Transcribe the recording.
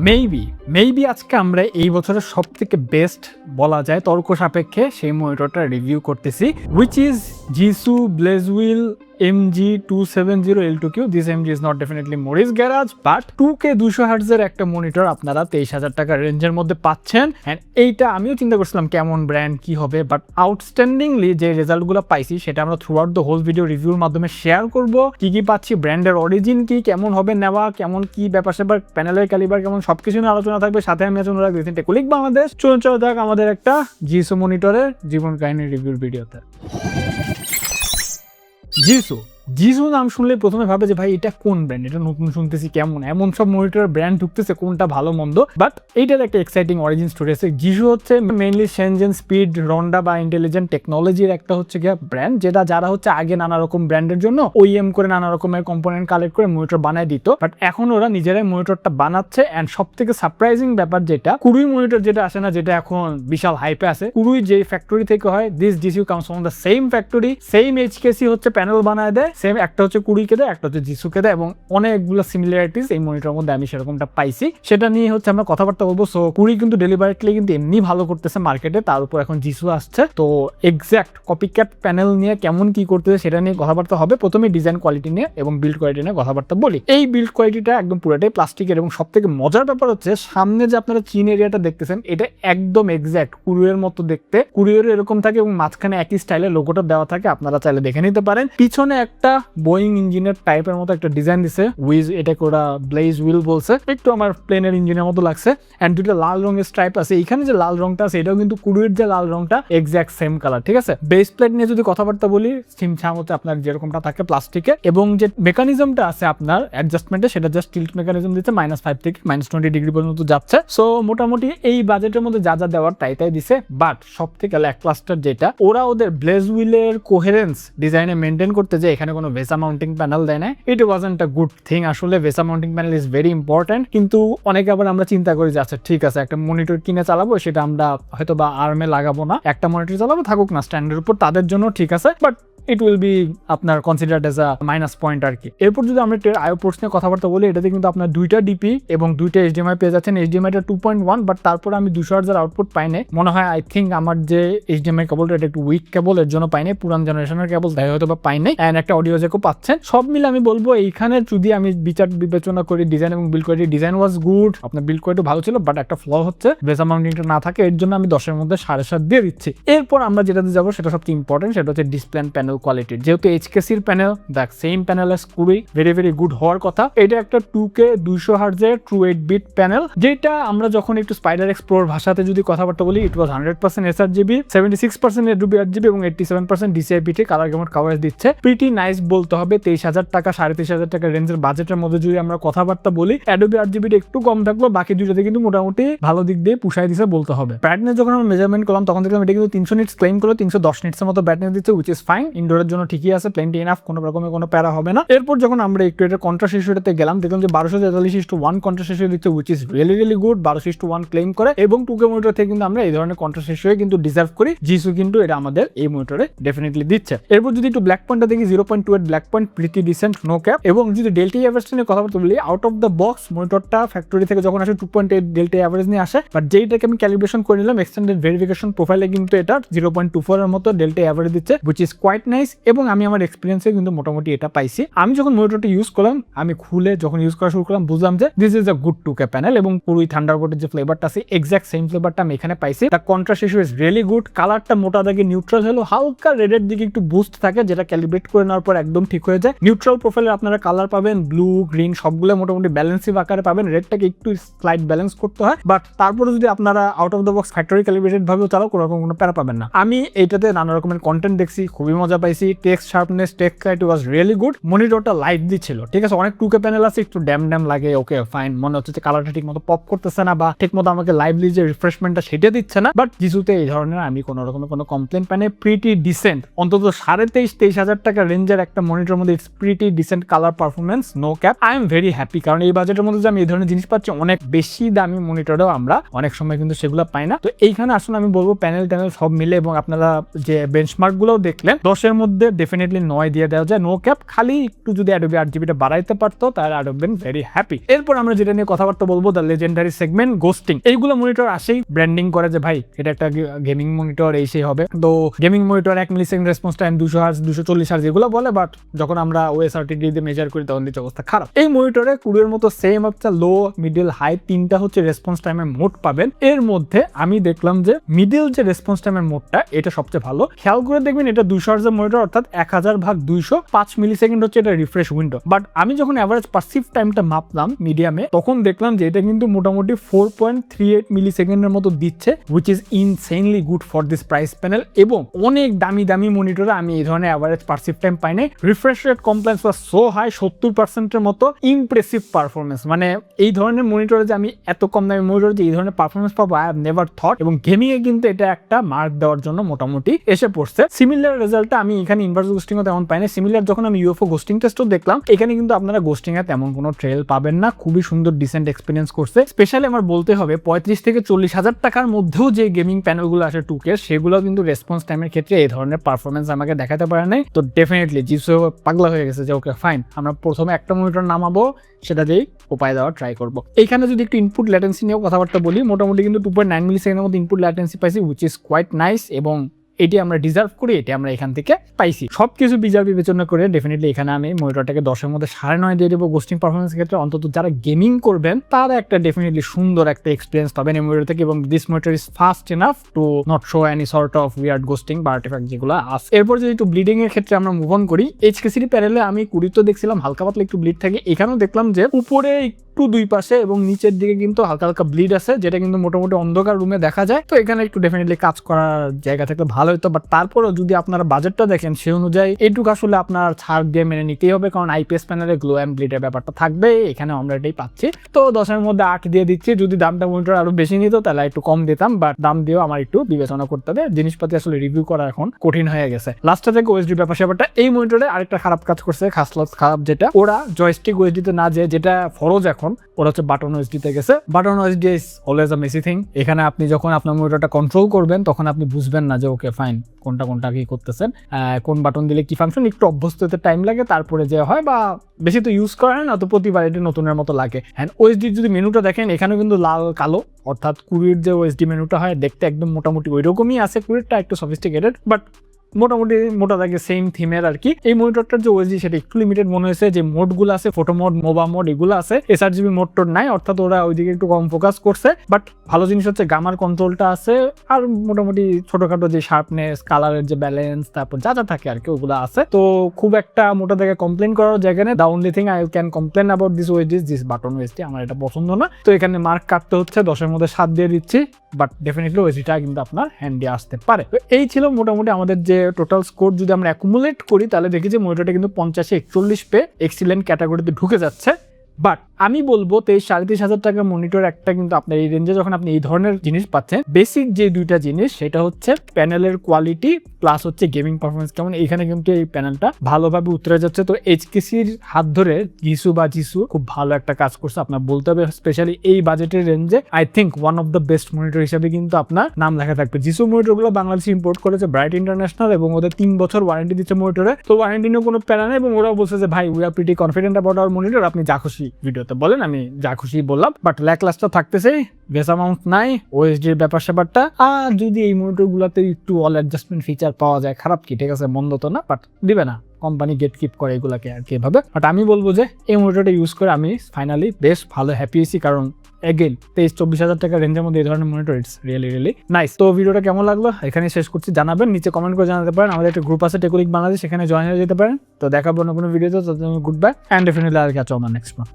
Maybe আজকে আমরা এই বছরের সব থেকে বেস্ট বলা যায় তর্ক সাপেক্ষে সেই মনিটরটা রিভিউ করতেছি, which is Jisu Blazewheel MG270L2Q. This MG is not definitely Morris Garage, but 2K 200Hz এর একটা মনিটর আপনারা 23,000 টাকার রেঞ্জের মধ্যে পাচ্ছেন। এন্ড এইটা আমিও চিন্তা করছিলাম কেমন ব্র্যান্ড কি হবে, বাট আউটস্ট্যান্ডিংলি যে রেজাল্টগুলো পাইছি সেটা আমরা through out the whole video রিভিউর মাধ্যমে শেয়ার করব। কি পাচ্ছি, ব্র্যান্ডের অরিজিন কি, কেমন হবে নেওয়া, কেমন কি ব্যাপার স্যাপার, প্যানেলের ক্যালিবার কেমন, সবকিছু নিয়ে আলোচনা থাকবে। সাথে আমি আছি অনুরাগ রিসেন্ট টেকনিক বাংলাদেশ। চলুন যাক আমাদের একটা জিসো মনিটরের জীবন কাহিনী রিভিউর ভিডিওতে। জিসু নাম শুনলে প্রথমে ভাবে যে ভাই এটা কোন ব্র্যান্ড, এটা নতুন শুনতেছি, কেমন এমন সব মনিটরের ব্র্যান্ড ঢুকতেছে, কোনটা ভালো মন্দ। বাট এইটার একটা এক্সাইটিং অরিজিন স্টোরি আছে। জিসু হচ্ছে মেইনলি শেনজেন স্পিড, রন্ডা বা ইন্টেলিজেন্ট টেকনোলজির একটা হচ্ছে গিয়া ব্র্যান্ড, যেটা যারা হচ্ছে আগে নানা রকম ব্র্যান্ডের জন্য ওইএম করে নানা রকমের কম্পোনেন্ট কালেক্ট করে মনিটর বানায় দিত। বাট এখন ওরা নিজেরাই মনিটরটা বানাচ্ছে। এন্ড সব থেকে সারপ্রাইজিং ব্যাপার যেটা, কুরুই মনিটর যেটা আসে না, যেটা এখন বিশাল হাইপে আছে, কুরুই যে ফ্যাক্টরি থেকে হয়, দিস জিসু comes from the same factory, same HKC হচ্ছে প্যানেল বানায় দেয়, সেম একটা হচ্ছে কুরুইকে দেয়, একটা হচ্ছে জিসুকে দেয়, এবং অনেকগুলো সিমিলারিটিস এই মনিটরের মধ্যে আমি সেরকমটা পাইছি। সেটা নিয়ে হচ্ছে আমরা কথাবার্তা বলবো। সো কুরুই কিন্তু ডেলিভারিটলি কিন্তু এমনি ভালো করতেছে মার্কেটে, তার উপর এখন জিসু আসছে। তো এক্সাক্ট কপিক্যাট প্যানেল নিয়ে কেমন কি করতেছে সেটা নিয়ে কথাবার্তা হবে। প্রথমে ডিজাইন কোয়ালিটি নিয়ে এবং বিল্ড কোয়ালিটি নিয়ে কথাবার্তা বলি। এই বিল্ড কোয়ালিটিটা একদম পুরোটাই প্লাস্টিকের, এবং সব থেকে মজার ব্যাপার হচ্ছে সামনে যে আপনারা চিন এরিয়াটা দেখতেছেন, এটা একদম এক্সাক্ট কুরুইয়ের মতো দেখতে। কুরুইয়ের এরকম থাকে এবং মাঝখানে একই স্টাইলে লোগোটা দেওয়া থাকে, আপনারা চাইলে দেখে নিতে পারেন। পিছনে একটা বোয়িং ইঞ্জিনের টাইপের মতো একটা ডিজাইন দিছে, এটাকে ওরা ব্লেজ হুইল বলছে, একটু আমার প্লেনের ইঞ্জিনের মতো লাগছে। এন্ড দুটো লাল রঙের স্ট্রাইপ আছে। এখানে যে লাল রংটা আছে এটাও কিন্তু কুরুইয়ের যে লাল রংটা এক্সাক্ট সেম কালার, ঠিক আছে। বেস প্লেট নিয়ে যদি কথাবার্তা বলি, সিমছাম হচ্ছে আপনার যেরকমটা থাকে প্লাস্টিকে, এবং যে মেকানিজমটা আছে আপনার অ্যাডজাস্টমেন্টে, সেটা জাস্ট টিল্ট মেকানিজম দিচ্ছে, -5 থেকে -20 ডিগ্রি পর্যন্ত যাচ্ছে। সো মোটামুটি এই বাজেটের মধ্যে যা যা দেওয়ার তাই দিছে। বাট সব থেকে ল্যাকলাস্টার যেটা, ওরা ওদের ব্লেজ হুইলের কোহেরেন্স ডিজাইনে মেনটেন করতে যে এখানে কোনো ভেসা মাউন্টিং প্যানেল দেয় না, it wasn't a good thing. আসলে VESA mounting panel is very important, কিন্তু অনেকে আবার আমরা চিন্তা করি যে আচ্ছা ঠিক আছে, একটা মনিটর কিনে চালাবো, সেটা আমরা হয়তো বা আর্মে লাগাবো না, একটা মনিটর চালাবো, থাকুক না স্ট্যান্ডের উপর, তাদের জন্য ঠিক আছে। বাট ইট উইল বি আপনার considered as a minus point আর কি। এরপর যদি আমরা আইও পোর্টস নিয়ে কথাবার্তা বলি, এটাতে কিন্তু আপনার দুইটা ডিপি এবং দুইটা এইচডিএমআই পেয়ে যাচ্ছেন। এইচডিএমআইটা 2.1, বাট তারপর আমি 200 Hz আউটপুট পাইনি মনে হয়। আই থিঙ্ক আমার যে এইচডিএমআই কেবলটা এটা একটু উইক কেবল, এর জন্য পাইনি, পুরান জেনারেশনের কেবল তাই হয়তো বা পাইনি। এন্ড একটা অডিও জ্যাকও পাচ্ছেন। সব মিলে আমি বলবো এইখানে যদি আমি বিচার বিবেচনা করি ডিজাইন এবং build quality, design was good, আপনার বিল্ড কোয়ালিটি ভালো ছিল, বাট একটা ফ্ল হচ্ছে ভেসা মাউন্টিংটা না থাকে, এর জন্য আমি 10-এর মধ্যে 7.5 দিয়ে দিচ্ছি। এরপর আমরা যেটাতে যাবো সেটা সবচেয়ে ইম্পর্টেন্ট, সেটা হচ্ছে ডিসপ্লে এন্ড প্যানেল কোয়ালিটি। যেহেতু এইচকেসির প্যানেল দেখ সেম প্যানেল এস কুরুই, ভেরি গুড হওয়ার কথা। এটা একটা 2K 200 Hz এর ট্রু 8-বিট প্যানেল, যেটা আমরা যখন একটু স্পাইডার এক্সপ্লোর ভাষাতে যদি কথাবার্তা বলি, ইট ওয়াজ 100% sRGB, 76% AWB এবং 87% DCI-PT কালার গেমোড কভারেজ দিচ্ছে। প্রিটি নাইস বলতে হবে। 23,000 টাকা 23,500 টাকা রেঞ্জের বাজেটের মধ্যে যদি আমরা কথাবার্তা বলি, Adobe RGB একটু কম থাকলো, বাকি দুইটাতে কিন্তু মোটামুটি ভালো দিক দিয়ে পুষাই দিছে বলতে হবে। ব্রাইটনেস যখন আমরা মেজারমেন্ট করলাম তখন দেখলাম এটা কিন্তু 300 নিটস ক্লেম করলো, 310 নিটসের মতো ব্রাইটনেস দিচ্ছে, উইচ ইজ ফাইন। ইনডোরের জন্য ঠিকই আছে, প্লেন্টি এনাফ, কোনো রকমের কোনো প্যারা হবে না। এরপর যখন আমরা একটু এটা কন্ট্রাস্ট রেশিওতে গেলাম, দেখলাম যে 1243:1 কন্ট্রাস্ট রেশিও দিচ্ছে, which is really good. 12:1 claim করে, এবং 2K মনিটর থেকে কিন্তু আমরা এই ধরনের কন্ট্রাস্ট রেশিও কিন্তু ডিজার্ভ করি। জিসু কিন্তু এটা আমাদের এই মনিটরে ডেফিনেটলি দিচ্ছে। এরপর যদি একটু ব্ল্যাক পয়েন্টটা দেখি, 0.28 black point, pretty decent, no cap. এবং যদি ডেল্টা এভারেজ নিয়ে কথা বলতে বলি, আউট অফ দ্য বক্স মনিটরটা ফ্যাক্টরি থেকে যখন আসে 2.8 ডেল্টা এভারেজ নিয়ে আসে, বাট যেইটাকে আমি ক্যালিব্রেশন করে নিলাম এক্সটেন্ডেড ভেরিফিকেশন প্রোফাইলে, কিন্তু এটা 0.24 এর মতো ডেল্টা এভারেজ দিচ্ছে, হুইচ ইজ কোয়াইট নাইস। এবং আমি আমার এক্সপিরিয়েন্সে কিন্তু মোটামুটি এটা পাইছি। আমি যখন মনিটরটা ইউজ করলাম, আমি খুলে যখন ইউজ করা শুরু করলাম, বুঝলাম যে this is a good 2K panel. এবং পুরোই থান্ডারবোল্টের যে ফ্লেভারটা আছে এক্সাক্ট সেম ফ্লেভারটা আমি এখানে পাইছি। The contrast ratio is really good. কালারটা মোটা দাগে নিউট্রাল হলো, হালকা রেডের দিকে একটু বুস্ট থাকে, যেটা ক্যালিব্রেট করে নেওয়ার পর একদম ঠিক হয়ে যায়। নিউট্রাল প্রোফাইলে আপনারা কালার পাবেন, ব্লু গ্রিন সবগুলো মোটামুটি ব্যালেন্সিভ আকারে পাবেন। রেডটাকে একটু স্লাইড ব্যালেন্স করতে হয়, বাট তারপরে যদি আপনারা out of the box factory calibrated ভাবেও চালাও, কোনো রকম কোনো প্যারা পাবেন না। আমি এইটাতে নানা রকমের কন্টেন্ট দেখছি, খুবই মজা পাইছি। Text sharpness, text clarity was really good. মনিটরটা লাইট দিচ্ছিল, ঠিক আছে। অনেক 2K প্যানেল আছে একটু ড্যাম লাগে, ওকে ফাইন, মনে হচ্ছে যে কালারটা ঠিক মতো পপ করতেছে না, বা ঠিক মতো আমাকে লাইভলি যে রিফ্রেশমেন্টটা সেটা দিচ্ছে না। বাট জিসুতে এই ধরনের আমি কোনো রকমের কোনো কমপ্লেন পাই না। প্রিটি ডিসেন্ট, অন্তত 23,500 টাকা রেঞ্জের একটা মনিটর মধ্যে it's pretty decent colour performance, no cap. I am very happy, কারণ এই বাজেটের মধ্যে যে আমি এই ধরনের জিনিস পাচ্ছি, অনেক বেশি দামি মনিটরেও আমরা অনেক সময় কিন্তু সেগুলো পাই না। তো এইখানে আসলে আমি বলবো প্যানেল ট্যানেল সব মিলে, এবং আপনারা যে বেঞ্চমার্ক গুলোও দেখলেন 10 10-এর মধ্যে ডেফিনেটলি 9 দিয়ে দেওয়া যায়, নো ক্যাপ। খালি একটু যদি Adobe RGBটা বাড়াইতে পারতো তাহলে I have been very happy. এরপর আমরা যেটা নিয়ে কথাবার্তা বলবো, দ্য লেজেন্ডারি সেগমেন্ট গোস্টিং। এইগুলো মনিটর আসেই ব্র্যান্ডিং করে যে ভাই এটা একটা গেমিং মনিটর, এই সেই হবে। তো gaming monitor 1 millisecond response time, 200 hertz 240 hertz এগুলো বলে, বাট যখন আমরা OSRTD দিয়ে মেজার করি তখন দিতে অবস্থা খারাপ। এই মনিটরে কুড়ির মতো সেম একটা লো, মিডল, হাই তিনটা হচ্ছে রেসপন্স টাইমের মোড পাবেন। এর মধ্যে আমি দেখলাম যে মিডল যে রেসপন্স টাইমের মোডটা এটা সবচেয়ে ভালো। খেয়াল করে দেখবেন এটা 200 হার্জের মনিটর, অর্থাৎ 1000/200 5 মিলিসেকেন্ড হচ্ছে এটা রিফ্রেশ উইন্ডো। বাট আমি যখন অ্যাভারেজ পারসিভ টাইমটা মাপলাম মিডিয়ামে, তখন দেখলাম যে এটা কিন্তু মোটামুটি 4.38 মিলিসেকেন্ডের মতো দিচ্ছে, which is insanely good for this price panel. এবং অনেক দামি দামি মনিটরে আমি এই ধরনের অ্যাভারেজ পারসিভ টাইম পাই নাই। Refresh rate compliance was so high, 70%-এর মতো ইমপ্রেসিভ পারফরমেন্স। মানে এই ধরনের মনিটরে যে আমি এত কম দামি মনিটরে যে এই ধরনের পারফরমেন্স পাবো, আই হ্যাভ নেভার থট। এবং গেমিং এ কিন্তু এটা একটা মার্ক দেওয়ার জন্য মোটামুটি এসে পড়ছে। সিমিলার রেজাল্টটা আমি এখানে ইনভার্স গোস্টিংও তেমন পাই না। সিমিলার যখন আমি UFO গোস্টিং টেস্টও দেখলাম, এখানে কিন্তু আপনারা গোস্টিং এ তেমন কোনো ট্রেল পাবেন না। খুবই সুন্দর ডিসেন্ট এক্সপিরিয়েন্স করছে। স্পেশালি আমার বলতে হবে 35 থেকে 40 হাজার টাকার মধ্যেও যে গেমিং প্যানেলগুলো আসে 2K, সেগুলো কিন্তু রেসপন্স টাইমের ক্ষেত্রে এই ধরনের পারফরমেন্স আমাকে দেখাতে পারে নাই। তো ডেফিনেটলি জিসো পাগলা হয়ে গেছে যে ওকে ফাইন, আমরা প্রথমে একটা মনিটর নামাবো, সেটা দিয়েই উপায় দেওয়ার ট্রাই করবো। এইখানে যদি একটু ইনপুট ল্যাটেন্সি নিয়েও কথাবার্তা বলি, মোটামুটি কিন্তু 2.9 মিলিসেকেন্ডের মধ্যে ইনপুট ল্যাটেন্সি পাইছি, হুইচ ইজ কোয়াইট নাইস। এবং এটি আমরা ডিজার্ভ করি, এটি আমরা এখান থেকে পাইছি। সবকিছু বিচার বিবেচনা করে ডেফিনেটলি এখানে আমি মনিটরটাকে 10-এর মধ্যে 9.5 দিয়ে দেবো। গোস্টিং পারফরমেন্সের ক্ষেত্রে অন্তত যারা গেমিং করবেন তারা একটা ডেফিনেটলি সুন্দর একটা এক্সপিরিয়েন্স পাবেন এই মনিটর থেকে। এবং this monitor is fast enough to not show any sort of weird ghosting বা আর্টিফ্যাক্ট যেগুলো আছে। এরপর যদি একটু ব্লিডিং এর ক্ষেত্রে আমরা মুভ অন করি, HKCD প্যানেলে আমি 20 তো দেখছিলাম হালকা পাতলা একটু ব্লিড থাকে। এখানেও দেখলাম যে উপরে একটু দুই পাশে এবং নিচের দিকে কিন্তু হালকা হালকা ব্লিড আছে, যেটা কিন্তু মোটামুটি অন্ধকার রুমে দেখা যায়। তো এখানে একটু ডেফিনেটলি কাজ করার জায়গা থাকলে ভালো হতো। বাট তারপরেও যদি আপনারা বাজেটটা দেখেন সেই অনুযায়ী এইটুকু আসলে আপনার ছাড় দিয়ে মেনে নিতেই হবে, কারণ IPS প্যানেলে গ্লো অ্যান্ড ব্লিডের ব্যাপারটা থাকবে। এখানে আমরা এটাই পাচ্ছি। তো 10-এর মধ্যে 8 দিয়ে দিচ্ছি। যদি দামটা মনিটর আরো বেশি নিত তাহলে একটু কম দিতাম, বাট দাম দিয়েও আমার একটু বিবেচনা করতে হবে। জিনিসপাতি আসলে রিভিউ করা এখন কঠিন হয়ে গেছে। লাস্টে থেকে OSD ব্যাপারটা এই মনিটরে আরেকটা খারাপ কাজ করছে, খারাপ যেটা ওরা জয়স্টিক OSD তে না যেটা ফরজ এখন, ওরা হচ্ছে বাটন OSD তে গেছে। Button OSD is always a Messi thing. এখানে আপনি যখন আপনার মনিটরটা কন্ট্রোল করবেন তখন আপনি বুঝবেন না যে ওকে ফাইন কোনটা কি করতেছেন, কোন বাটন দিলে কি ফাংশন, একটু অভ্যস্ত হতে টাইম লাগে, তারপরে যে হয় বা বেশি তো ইউজ করেন না, তো প্রতিবার এটা নতুনের মতো লাগে। হ্যাঁ, OSD যদি মেনুটা দেখেন এখানেও কিন্তু লাল কালো, অর্থাৎ 20-এর যে OSD মেনুটা হয় দেখতে একদম মোটামুটি ওই রকমই আছে। 20-টা একটু সফিস্টিকেটেড, বাট মোটামুটি মোটা থাকে সেম থিমের আর কি। এই মনিটরটার যে OSD সেটা একটু লিমিটেড মনে হয়েছে। যে মোডগুলো আছে, ফটো মোড, মোবা মোড, এগুলো আছে। sRGB মোড টোড নাই, অর্থাৎ ওরা ওইদিকে একটু কম ফোকাস করছে। বাট ভালো জিনিস হচ্ছে গামার কন্ট্রোলটা আছে, আর মোটামুটি ছোটখাটো যে শার্পনেস, কালারের যে ব্যালেন্স, তারপর যা থাকে আর কি ওগুলো আছে। তো খুব একটা মোটা থেকে কমপ্লেন করার জায়গা নেই। The only thing I can complain about this OSD is this button OSD। আমার এটা পছন্দ না। তো এখানে মার্ক কাটতে হচ্ছে, 10-এর মধ্যে 7 দিয়ে দিচ্ছি। বাট ডেফিনেটলি OSDটা কিন্তু আপনার হ্যান্ডে আসতে পারে। তো এই ছিল মোটামুটি আমাদের যে টোটাল স্কোর। যদি আমরা অ্যাকুমুলেট করি তাহলে দেখি যে মনিটরটা কিন্তু 50-41 পে এক্সিলেন্ট ক্যাটাগরিতে ঢুকে যাচ্ছে। বাট আমি বলবো 23-23.5 হাজার টাকার মনিটর একটা কিন্তু আপনার এই রেঞ্জে যখন আপনি এই ধরনের জিনিস পাচ্ছেন, বেসিক যে দুইটা জিনিস সেটা হচ্ছে প্যানেলের কোয়ালিটি প্লাস হচ্ছে গেমিং পারফরমেন্স কেমন, এখানে কিন্তু এই প্যানেলটা ভালোভাবে উতরে যাচ্ছে। তো HKCর হাত ধরে জিসু খুব ভালো একটা কাজ করছে আপনার বলতে হবে। স্পেশালি এই বাজেটের রেঞ্জে I think one of the best monitor হিসেবে কিন্তু আপনার নাম লেখা থাকবে। জিসু মনিটরগুলো বাংলাদেশে ইম্পোর্ট করেছে ব্রাইট ইন্টারন্যাশনাল, এবং ওদের 3 বছর ওয়ারেন্টি দিচ্ছে মনিটরে। তো ওয়ারেন্টি নিয়েও কোনো প্যারা নেই, এবং ওরাও বলছে যে ভাই we are pretty confident about our monitor, আপনি যা খুশি ভিডিওতে বলেন, আমি যা খুশি বললাম। বাট ল্যাকলাস্টার থাকতেছে, বেস অ্যামাউন্ট নাই, OSD-র ব্যাপারটা। আর যদি এই মনিটরগুলোতে একটু অল অ্যাডজাস্টমেন্ট ফিচার পাওয়া যায়, খারাপ কি, ঠিক আছে, মন্দ তো না, বাট দিবে না, কোম্পানি গেট কিপ করে এগুলাকে আর কি এভাবে। বাট আমি বলবো যে এই মনিটরটা ইউজ করে আমি ফাইনালি বেশ ভালো হ্যাপি হয়েছি, কারণ এগেইন 23-24 হাজার টাকার রেঞ্জের মধ্যে এই ধরনের মনিটর ইটস রিয়েলি নাইস। তো ভিডিওটা কেমন লাগলো এখানে শেষ করছি, জানাবেন, নিচে কমেন্ট করে জানাতে পারেন। আমাদের একটা গ্রুপ আছে টেকনিক বাংলাদেশ, সেখানে জয়েন হয়ে যেতে পারেন। তো দেখাবো অন্য কোনো ভিডিওতে। Good bye and definitely I will catch on the next one.